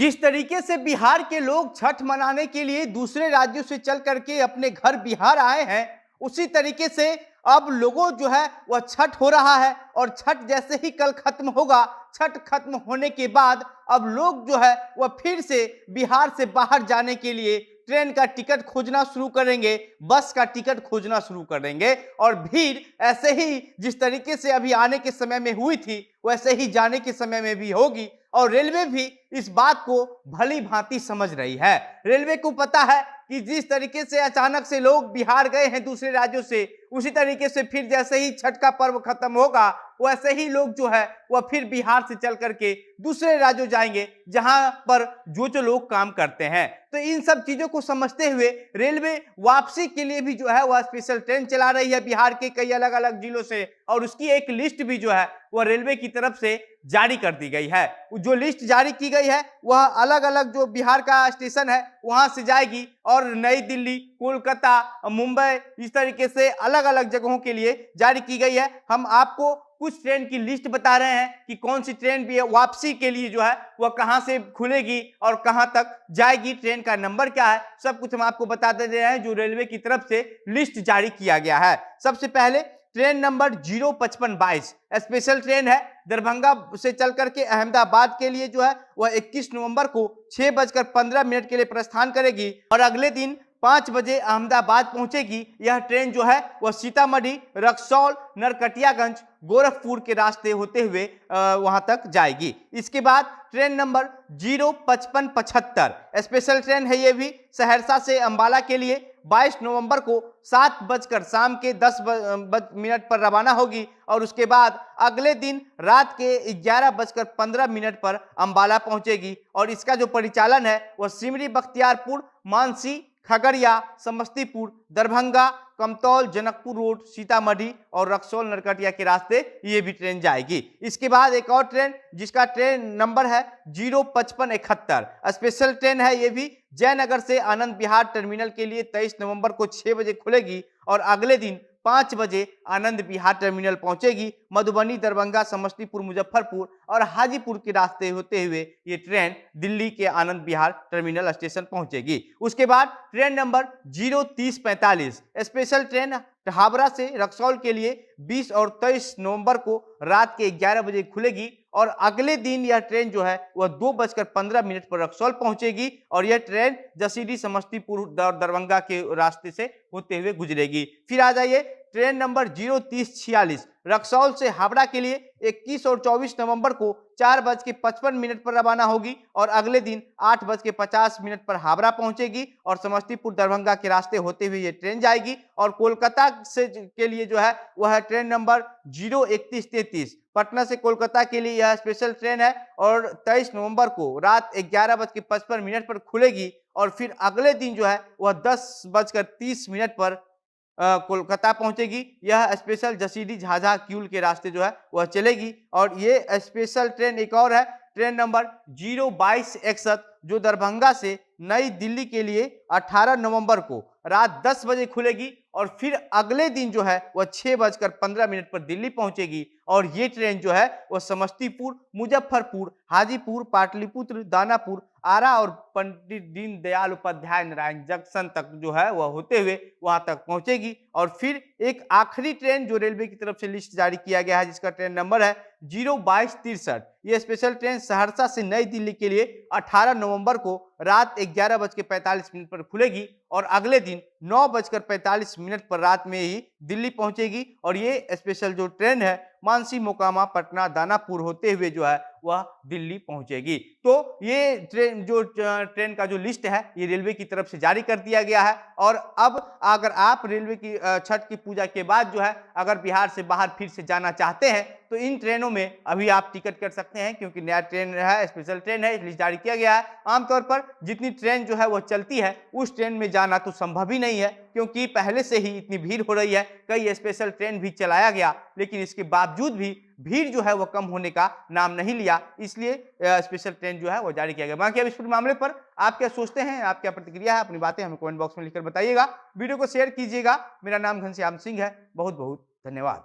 जिस तरीके से बिहार के लोग छठ मनाने के लिए दूसरे राज्यों से चल करके अपने घर बिहार आए हैं, उसी तरीके से अब लोगों जो है वह छठ हो रहा है और छठ जैसे ही कल खत्म होगा, छठ खत्म होने के बाद अब लोग जो है वह फिर से बिहार से बाहर जाने के लिए ट्रेन का टिकट खोजना शुरू करेंगे, बस का टिकट खोजना शुरू करेंगे और भीड़ ऐसे ही जिस तरीके से अभी आने के समय में हुई थी वैसे ही जाने के समय में भी होगी। और रेलवे भी इस बात को भली भांति समझ रही है। रेलवे को पता है कि जिस तरीके से अचानक से लोग बिहार गए हैं दूसरे राज्यों से, उसी तरीके से फिर जैसे ही छठ का पर्व खत्म होगा वैसे ही लोग जो है वह फिर बिहार से चल करके दूसरे राज्यों जाएंगे जहां पर जो लोग काम करते हैं। तो इन सब चीजों को समझते हुए रेलवे वापसी के लिए भी जो है वह स्पेशल ट्रेन चला रही है बिहार के कई अलग अलग जिलों से, और उसकी एक लिस्ट भी जो है वह रेलवे की तरफ से जारी कर दी गई है। जो लिस्ट जारी की गई है वह अलग अलग जो बिहार का स्टेशन है वहां से जाएगी और नई दिल्ली, कोलकाता, मुंबई इस तरीके से अलग अलग जगहों के लिए जारी की गई है। हम आपको कुछ ट्रेन की लिस्ट बता रहे हैं कि कौन सी ट्रेन भी है वापसी के लिए जो है वह कहां से खुलेगी और कहां तक जाएगी, ट्रेन का नंबर क्या है, सब कुछ हम आपको बता दे रहे हैं जो रेलवे की तरफ से लिस्ट जारी किया गया है। सबसे पहले ट्रेन नंबर 05522 स्पेशल ट्रेन है, दरभंगा से चल करके अहमदाबाद के लिए जो है वह 21 नवंबर को 6:15 के लिए प्रस्थान करेगी और अगले दिन 5 बजे अहमदाबाद पहुंचेगी। यह ट्रेन जो है वह सीतामढ़ी, रक्सौल, नरकटियागंज, गोरखपुर के रास्ते होते हुए वहां तक जाएगी। इसके बाद ट्रेन नंबर 05575 स्पेशल ट्रेन है, ये भी सहरसा से अंबाला के लिए 22 नवंबर को 7:10 पर रवाना होगी और उसके बाद अगले दिन रात के 11:15 पर अंबाला पहुंचेगी। और इसका जो परिचालन है वह सिमरी, बख्तियारपुर, मानसी, खगड़िया, समस्तीपुर, दरभंगा, कमतौल, जनकपुर रोड, सीतामढ़ी और रक्सौल, नरकटिया के रास्ते ये भी ट्रेन जाएगी। इसके बाद एक और ट्रेन जिसका ट्रेन नंबर है 05571 स्पेशल ट्रेन है, ये भी जयनगर से आनंद विहार टर्मिनल के लिए 23 नवंबर को 6 बजे खुलेगी और अगले दिन 5 बजे आनंद विहार टर्मिनल पहुंचेगी। मधुबनी, दरभंगा, समस्तीपुर, मुजफ्फरपुर और हाजीपुर के रास्ते होते हुए ये ट्रेन दिल्ली के आनंद विहार टर्मिनल स्टेशन पहुंचेगी। उसके बाद train number 03045 special train Howrah से रक्सौल के लिए 20 और 23 नवंबर को रात के 11 बजे खुलेगी और अगले दिन यह ट्रेन जो है वह 2:15 पर रक्सौल पहुंचेगी और यह ट्रेन जसीडीह, समस्तीपुर, दरभंगा के रास्ते से होते हुए गुजरेगी। फिर आ जाइए ट्रेन नंबर 03046 रक्सौल से हावड़ा के लिए 21 और 24 नवंबर को 4:55 पर रवाना होगी और अगले दिन 8:50 पर हावड़ा पहुंचेगी और समस्तीपुर, दरभंगा के रास्ते होते हुए ये ट्रेन जाएगी। और कोलकाता से के लिए जो है वह है ट्रेन नंबर 03133 पटना से कोलकाता के लिए यह स्पेशल ट्रेन है और 23 नवंबर को रात 11:55 पर खुलेगी और फिर अगले दिन जो है वह 10:30 पर कोलकाता पहुंचेगी। यह स्पेशल जसीडीह, झाझा, किऊल के रास्ते जो है वह चलेगी। और ये स्पेशल ट्रेन एक और है ट्रेन नंबर 02261 जो दरभंगा से नई दिल्ली के लिए 18 नवंबर को रात 10 बजे खुलेगी और फिर अगले दिन जो है वह 6:15 पर दिल्ली पहुंचेगी। और ये ट्रेन जो है वह समस्तीपुर, मुजफ्फरपुर, हाजीपुर, पाटलिपुत्र, दानापुर, आरा और पंडित दीनदयाल उपाध्याय नारायण जंक्शन तक जो है वह होते हुए वहां तक पहुंचेगी। और फिर एक आखिरी ट्रेन जो रेलवे की तरफ से लिस्ट जारी किया गया है जिसका ट्रेन नंबर है 02263 ये स्पेशल ट्रेन सहरसा से नई दिल्ली के लिए 18 नवंबर को रात 11:45 पर खुलेगी और अगले दिन 9:45 पर रात में ही दिल्ली पहुंचेगी। और ये स्पेशल जो ट्रेन है मानसी, मोकामा, पटना, दानापुर होते हुए जो है वह दिल्ली पहुंचेगी। तो ये ट्रेन का जो लिस्ट है ये रेलवे की तरफ से जारी कर दिया गया है। और अब अगर आप रेलवे की छठ की पूजा के बाद जो है अगर बिहार से बाहर फिर से जाना चाहते हैं तो इन ट्रेनों में अभी आप टिकट कर सकते हैं क्योंकि नया ट्रेन है, स्पेशल ट्रेन है, लिस्ट जारी किया गया है। आमतौर पर जितनी ट्रेन जो है वह चलती है उस ट्रेन में जाना तो संभव ही नहीं है क्योंकि पहले से ही इतनी भीड़ हो रही है। कई स्पेशल ट्रेन भी चलाया गया लेकिन इसके बावजूद भी भीड़ जो है वह कम होने का नाम नहीं लिया, इसलिए स्पेशल ट्रेन जो है वो जारी किया गया। बाकी अब इस पूरे मामले पर आप क्या सोचते हैं, आप क्या प्रतिक्रिया है, अपनी बातें हमें कमेंट बॉक्स में लिखकर बताइएगा। वीडियो को शेयर कीजिएगा। मेरा नाम घनश्याम सिंह है। बहुत बहुत धन्यवाद।